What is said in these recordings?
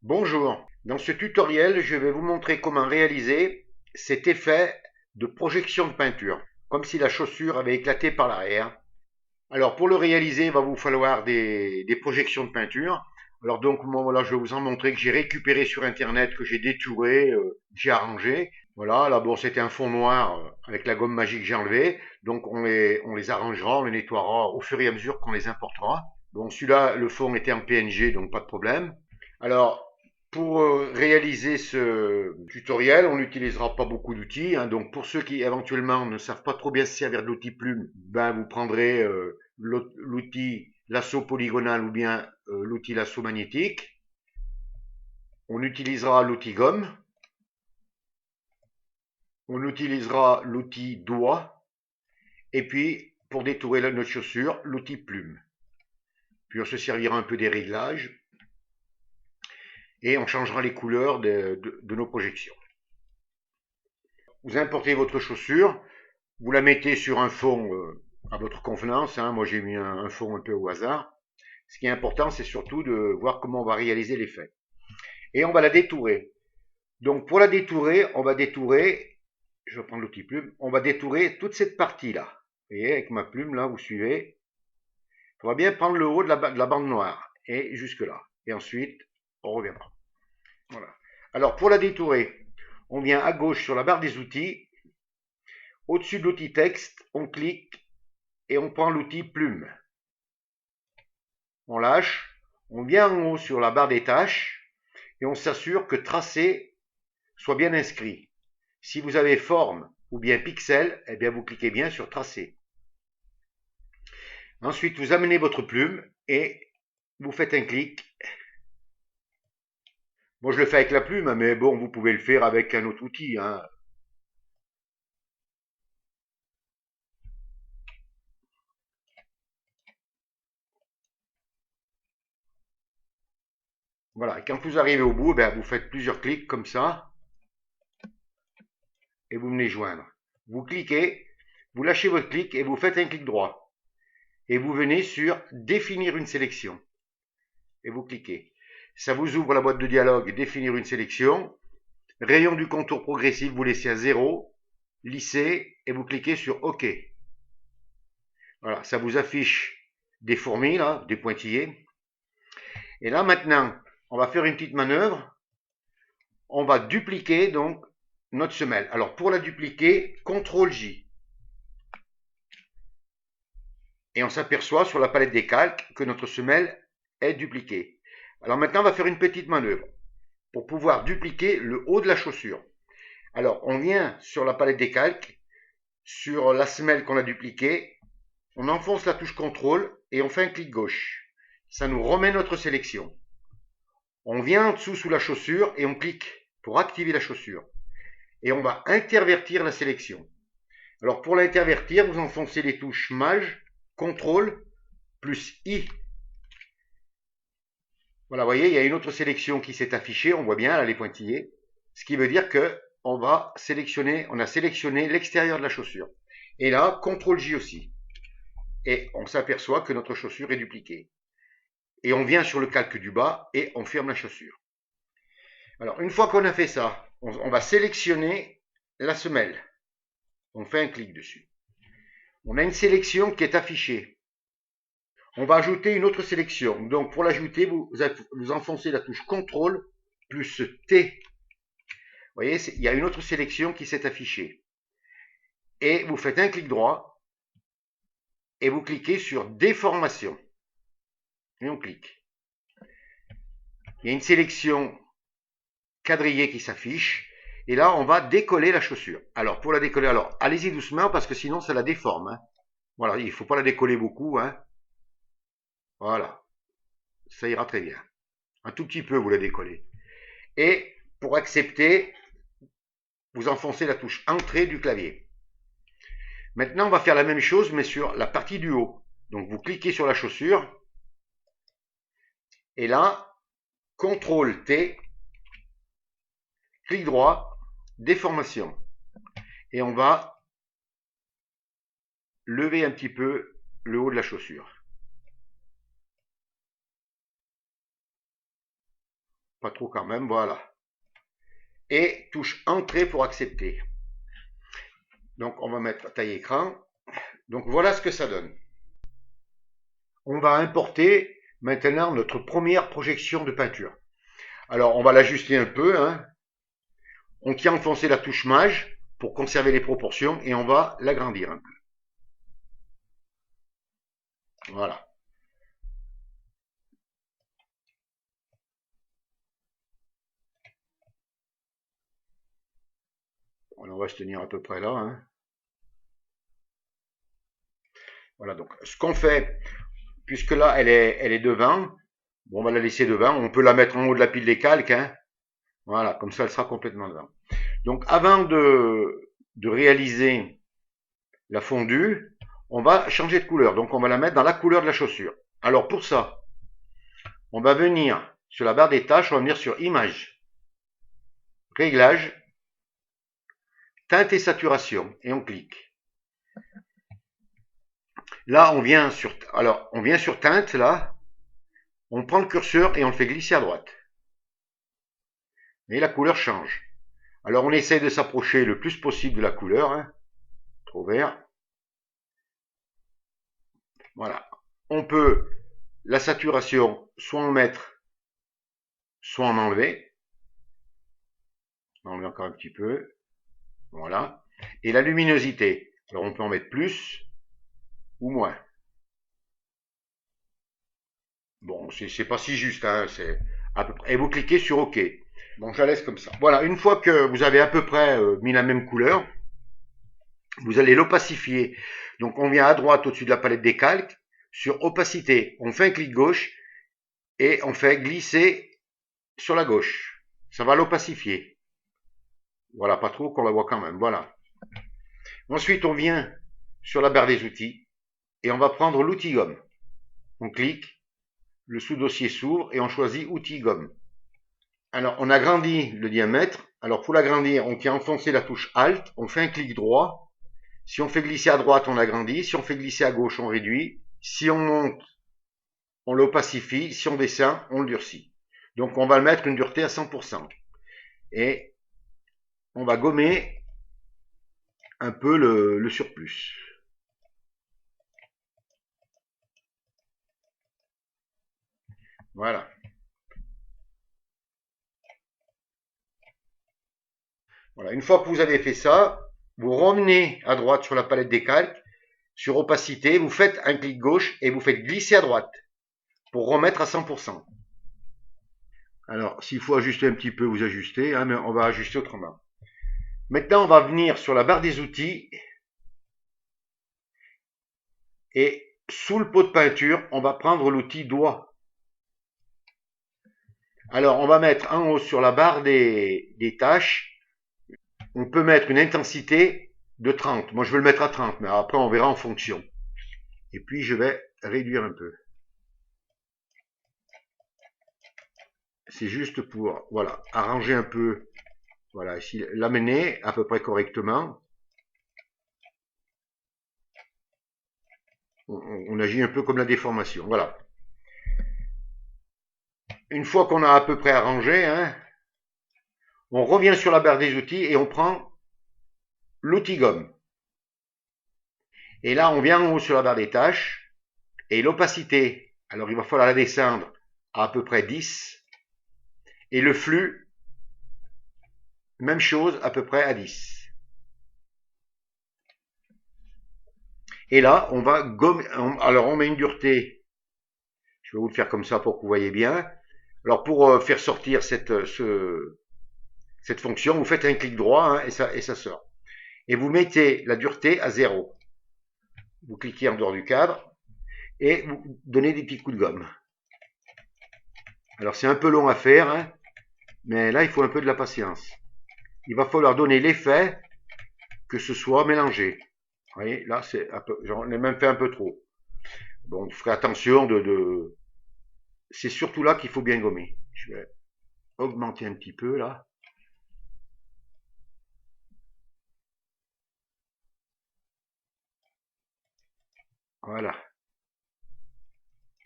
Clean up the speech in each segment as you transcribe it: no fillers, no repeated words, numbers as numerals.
Bonjour, dans ce tutoriel, je vais vous montrer comment réaliser cet effet de projection de peinture, comme si la chaussure avait éclaté par l'arrière. Alors pour le réaliser, il va vous falloir des projections de peinture. Alors donc moi voilà, je vais vous en montrer que j'ai récupéré sur internet, que j'ai détouré, j'ai arrangé. Voilà, là bon c'était un fond noir avec la gomme magique que j'ai enlevé. Donc on les arrangera, on les nettoiera au fur et à mesure qu'on les importera. Bon celui-là, le fond était en PNG, donc pas de problème. Alors pour réaliser ce tutoriel, on n'utilisera pas beaucoup d'outils. Donc pour ceux qui éventuellement ne savent pas trop bien se servir de l'outil plume, ben vous prendrez l'outil lasso polygonal ou bien l'outil lasso magnétique. On utilisera l'outil gomme. On utilisera l'outil doigt. Et puis pour détourer notre chaussure, l'outil plume. Puis on se servira un peu des réglages. Et on changera les couleurs de nos projections. Vous importez votre chaussure, vous la mettez sur un fond à votre convenance. Moi j'ai mis un fond un peu au hasard. Ce qui est important, c'est surtout de voir comment on va réaliser l'effet. Et on va la détourer. Donc pour la détourer, on va détourer, je vais prendre l'outil plume, on va détourer toute cette partie-là. Vous voyez, avec ma plume là, vous suivez. Il faudra bien prendre le haut de la bande noire et jusque là. Et ensuite, on reviendra. Voilà. Alors pour la détourer, on vient à gauche sur la barre des outils. Au-dessus de l'outil texte, on clique et on prend l'outil plume. On lâche, on vient en haut sur la barre des tâches et on s'assure que tracé soit bien inscrit. Si vous avez forme ou bien pixel, eh bien vous cliquez bien sur tracé. Ensuite, vous amenez votre plume et vous faites un clic. Moi, je le fais avec la plume, mais bon, vous pouvez le faire avec un autre outil. Voilà, quand vous arrivez au bout, vous faites plusieurs clics comme ça. Et vous venez joindre. Vous cliquez, vous lâchez votre clic et vous faites un clic droit. Et vous venez sur définir une sélection. Et vous cliquez. Ça vous ouvre la boîte de dialogue définir une sélection. Rayon du contour progressif, vous laissez à 0. Lisser et vous cliquez sur OK. Voilà, ça vous affiche des fourmis, là, des pointillés. Et là, maintenant, on va faire une petite manœuvre. On va dupliquer donc notre semelle. Alors, pour la dupliquer, CTRL-J. Et on s'aperçoit sur la palette des calques que notre semelle est dupliquée. Alors maintenant, on va faire une petite manœuvre pour pouvoir dupliquer le haut de la chaussure. Alors, on vient sur la palette des calques, sur la semelle qu'on a dupliquée, on enfonce la touche CTRL et on fait un clic gauche. Ça nous remet notre sélection. On vient en dessous sous la chaussure et on clique pour activer la chaussure. Et on va intervertir la sélection. Alors pour l'intervertir, vous enfoncez les touches Maj, CTRL, plus I. Voilà, vous voyez, il y a une autre sélection qui s'est affichée, on voit bien là les pointillés. Ce qui veut dire que on a sélectionné l'extérieur de la chaussure. Et là, CTRL-J aussi. Et on s'aperçoit que notre chaussure est dupliquée. Et on vient sur le calque du bas et on ferme la chaussure. Alors, une fois qu'on a fait ça, on va sélectionner la semelle. On fait un clic dessus. On a une sélection qui est affichée. On va ajouter une autre sélection. Donc, pour l'ajouter, vous enfoncez la touche CTRL plus T. Vous voyez, il y a une autre sélection qui s'est affichée. Et vous faites un clic droit et vous cliquez sur déformation. Et on clique. Il y a une sélection quadrillée qui s'affiche. Et là, on va décoller la chaussure. Alors, pour la décoller, alors, allez-y doucement parce que sinon, ça la déforme. Voilà, il ne faut pas la décoller beaucoup. Voilà. Ça ira très bien. Un tout petit peu, vous la décollez. Et pour accepter, vous enfoncez la touche Entrée du clavier. Maintenant, on va faire la même chose, mais sur la partie du haut. Donc, vous cliquez sur la chaussure. Et là, CTRL-T, clic droit, déformation. Et on va lever un petit peu le haut de la chaussure. Pas trop quand même, voilà. Et touche Entrée pour accepter. Donc on va mettre taille écran. Donc voilà ce que ça donne. On va importer maintenant notre première projection de peinture. Alors on va l'ajuster un peu. Hein. On tient enfoncé la touche Maj pour conserver les proportions et on va l'agrandir un peu. Voilà. On va se tenir à peu près là. Hein. Voilà, donc ce qu'on fait, puisque là elle est devant, bon, on va la laisser devant, on peut la mettre en haut de la pile des calques. Hein. Voilà, comme ça elle sera complètement devant. Donc avant de réaliser la fondue, on va changer de couleur. Donc on va la mettre dans la couleur de la chaussure. Alors pour ça, on va venir sur la barre des tâches, on va venir sur Image, Réglages, Teinte et Saturation, et on clique. Là, on vient sur Teinte, là, on prend le curseur et on le fait glisser à droite. Et la couleur change. Alors on essaie de s'approcher le plus possible de la couleur, hein. Trop vert. Voilà. On peut la saturation soit en mettre, soit en enlever. On enlève encore un petit peu. Voilà. Et la luminosité. Alors on peut en mettre plus ou moins. Bon, c'est pas si juste, hein, c'est à peu près. Et vous cliquez sur OK. Bon, je la laisse comme ça. Voilà, une fois que vous avez à peu près mis la même couleur, vous allez l'opacifier. Donc on vient à droite au-dessus de la palette des calques, sur opacité, on fait un clic gauche et on fait glisser sur la gauche. Ça va l'opacifier. Voilà, pas trop qu'on la voit quand même. Voilà. Ensuite, on vient sur la barre des outils et on va prendre l'outil gomme. On clique, le sous-dossier s'ouvre et on choisit outil gomme. Alors, on agrandit le diamètre. Alors, pour l'agrandir, on tient enfoncé la touche Alt, on fait un clic droit. Si on fait glisser à droite, on agrandit. Si on fait glisser à gauche, on réduit. Si on monte, on l'opacifie. Si on descend, on le durcit. Donc, on va le mettre une dureté à 100%. Et on va gommer un peu le surplus. Voilà. Voilà. Une fois que vous avez fait ça, vous revenez à droite sur la palette des calques, sur opacité, vous faites un clic gauche et vous faites glisser à droite pour remettre à 100%. Alors, s'il faut ajuster un petit peu, vous ajustez, hein, mais on va ajuster autrement. Maintenant, on va venir sur la barre des outils et sous le pot de peinture, on va prendre l'outil doigt. Alors, on va mettre en haut sur la barre des tâches, on peut mettre une intensité de 30. Moi, je vais le mettre à 30, mais après, on verra en fonction. Et puis, je vais réduire un peu. C'est juste pour, voilà, arranger un peu, voilà, ici, l'amener à peu près correctement. On agit un peu comme la déformation, voilà. Une fois qu'on a à peu près arrangé, hein, on revient sur la barre des outils et on prend l'outil gomme. Et là, on vient en haut sur la barre des tâches et l'opacité. Alors, il va falloir la descendre à peu près 10. Et le flux, même chose, à peu près à 10. Et là, on va gommer. Alors, on met une dureté. Je vais vous le faire comme ça pour que vous voyez bien. Alors, pour faire sortir cette fonction, vous faites un clic droit hein, et ça sort. Et vous mettez la dureté à 0. Vous cliquez en dehors du cadre et vous donnez des petits coups de gomme. Alors, c'est un peu long à faire, hein, mais là, il faut un peu de la patience. Il va falloir donner l'effet que ce soit mélangé. Vous voyez, là, j'en ai même fait un peu trop. Bon, vous ferez attention c'est surtout là qu'il faut bien gommer. Je vais augmenter un petit peu, là. Voilà.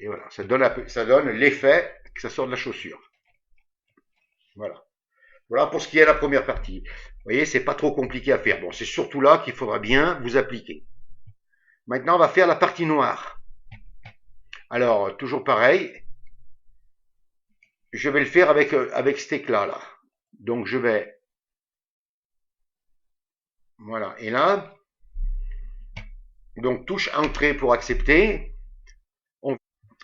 Et voilà, ça donne l'effet que ça sort de la chaussure. Voilà. Voilà pour ce qui est de la première partie. Vous voyez, c'est pas trop compliqué à faire. Bon, c'est surtout là qu'il faudra bien vous appliquer. Maintenant, on va faire la partie noire. Alors, toujours pareil. Je vais le faire avec cet éclat là. Donc, je vais... Voilà. Et là, donc touche entrée pour accepter.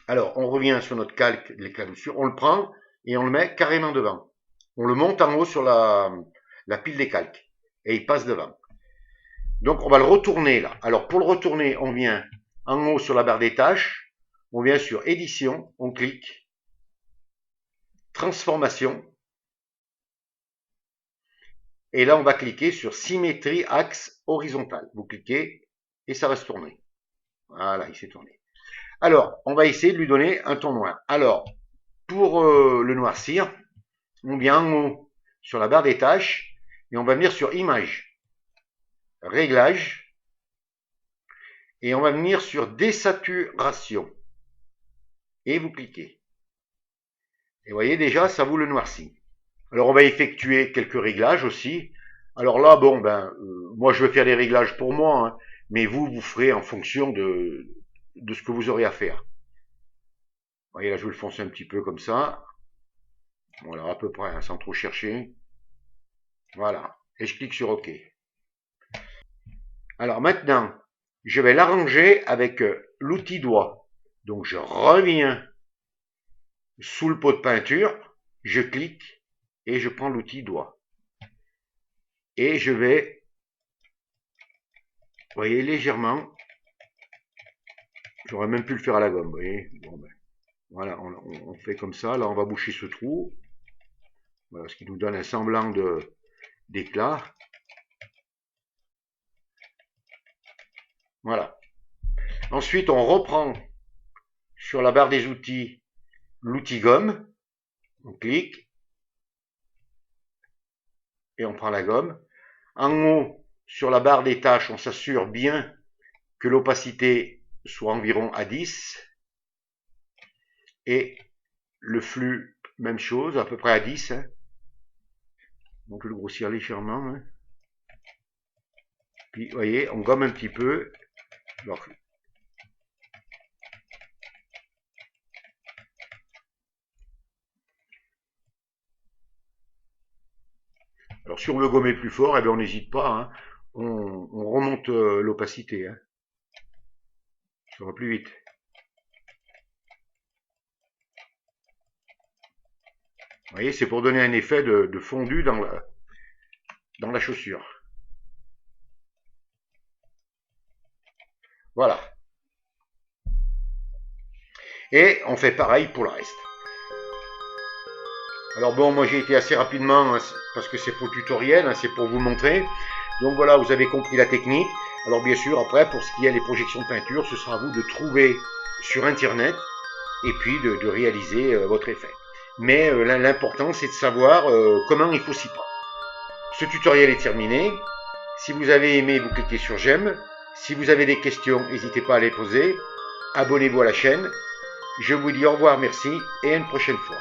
Alors, on revient sur notre calque, l'éclat de sur, on le prend et on le met carrément devant. On le monte en haut sur la pile des calques et il passe devant. Donc, on va le retourner là. Alors, pour le retourner, on vient en haut sur la barre des tâches, on vient sur édition, on clique, transformation, et là, on va cliquer sur symétrie axe horizontal. Vous cliquez et ça va se tourner. Voilà, il s'est tourné. Alors, on va essayer de lui donner un ton noir. Alors, pour le noircir, on vient en haut sur la barre des tâches et on va venir sur image, réglage, et on va venir sur désaturation. Et vous cliquez. Et vous voyez déjà, ça vous le noircit. Alors, on va effectuer quelques réglages aussi. Alors là, bon, moi je vais faire les réglages pour moi, hein, mais vous ferez en fonction de ce que vous aurez à faire. Vous voyez, là, je vais le foncer un petit peu comme ça. Voilà, à peu près, hein, sans trop chercher. Voilà. Et je clique sur OK. Alors maintenant, je vais l'arranger avec l'outil doigt. Donc, je reviens sous le pot de peinture, je clique et je prends l'outil doigt. Et je vais, vous voyez, légèrement, j'aurais même pu le faire à la gomme, vous voyez. Bon, voilà, on fait comme ça. Là, on va boucher ce trou. Voilà, ce qui nous donne un semblant d'éclat. Voilà. Ensuite, on reprend sur la barre des outils l'outil gomme. On clique. Et on prend la gomme. En haut, sur la barre des tâches, on s'assure bien que l'opacité soit environ à 10. Et le flux, même chose, à peu près à 10. Hein. Donc, je vais le grossir légèrement. Hein. Puis, vous voyez, on gomme un petit peu. Alors, si on veut gommer plus fort, eh bien, on n'hésite pas. Hein. On remonte l'opacité. Hein. Ça va plus vite. Vous voyez, c'est pour donner un effet de fondu dans la chaussure. Voilà. Et on fait pareil pour le reste. Alors bon, moi j'ai été assez rapidement, hein, parce que c'est pour le tutoriel, hein, c'est pour vous montrer. Donc voilà, vous avez compris la technique. Alors bien sûr, après, pour ce qui est des projections de peinture, ce sera à vous de trouver sur Internet et puis de réaliser votre effet. Mais l'important, c'est de savoir comment il faut s'y prendre. Ce tutoriel est terminé. Si vous avez aimé, vous cliquez sur j'aime. Si vous avez des questions, n'hésitez pas à les poser. Abonnez-vous à la chaîne. Je vous dis au revoir, merci et à une prochaine fois.